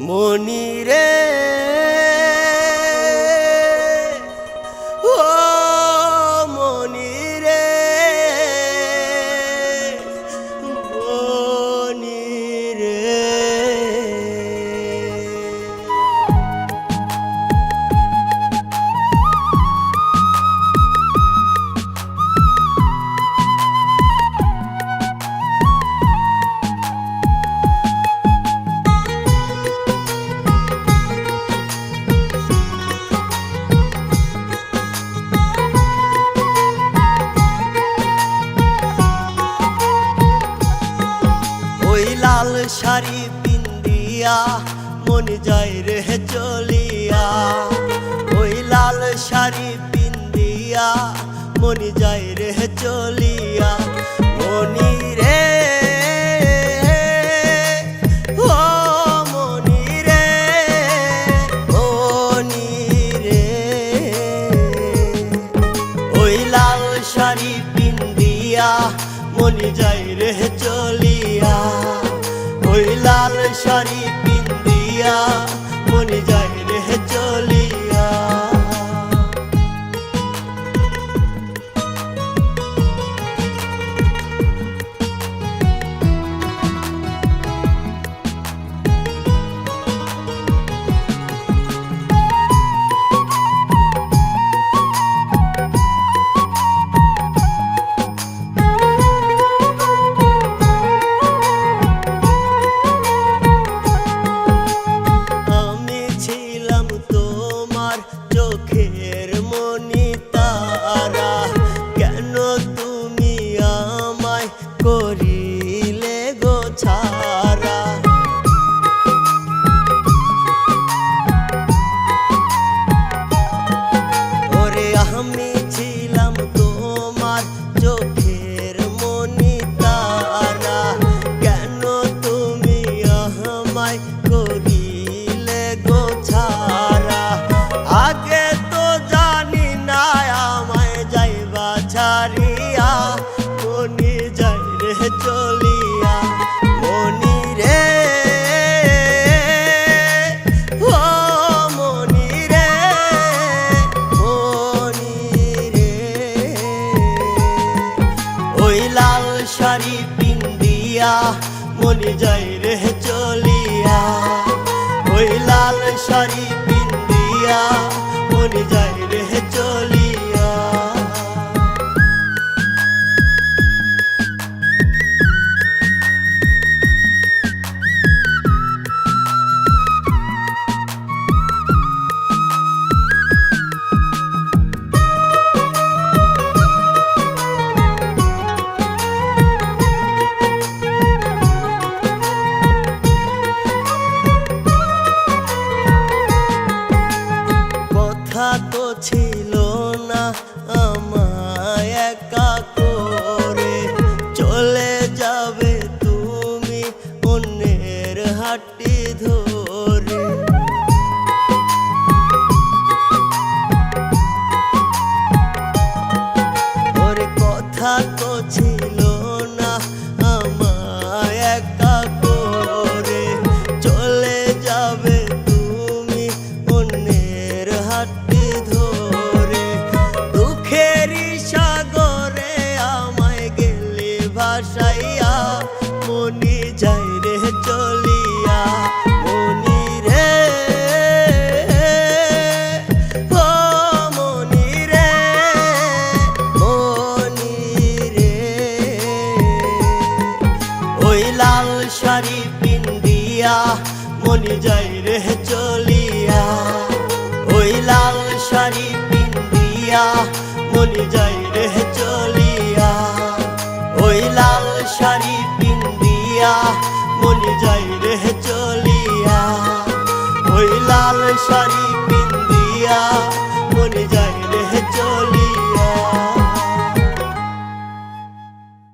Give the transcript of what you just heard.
মনি রে ও মনি রে মনি রে লাল শাড়ি পিন্দিয়া মন যায় রে চলিয়া ওই লাল শাড়ি পিন্দিয়া মন যায় রে চলিয়া মনি রে ও মনি রে মনি রে ওই লাল শাড়ি পিন্দিয়া মন যায় রে চলিয়া ওই লাল শাড়ি পিন্দিয়া মন যায় রে চলিয়া চোখের মনি তারা কেন তুমি আমায় করিলে গো ছাড়া ওরে আমি ছিলাম তোমার চোখের মনি তারা কেন তুমি আমায় করিলে গো ছাড়া আগে তো জানি না আমায় যাইবা ছাড়িয়া মনি যাই রে চলিয়া মনি রে ও মনি রে মনি রে ওই লাল শাড়ি পিন্দিয়া মনি যাই রে চলিয়া ওই লাল শাড়ি পিন্দিয়া মন যায় রে চলিয়া তো ছিল না আমায় একা করে চলে যাবে তুমি অন্যের হাঁটি ধরে ওর কথা তো ছিল না আমায় একা করে চলে যাবে তুমি অন্যের হাঁটি ধরে দুঃখেরই সাগরে আমায় গেলে ভাসাইয়া মনি যাই রে চলিয়া মনি রে ও মনি রে মনি রে ওই লাল শাড়ি পিন্দিয়া মনি যাই রে চলিয়া ওই লাল শাড়ি পিন্দিয়া মনি যায়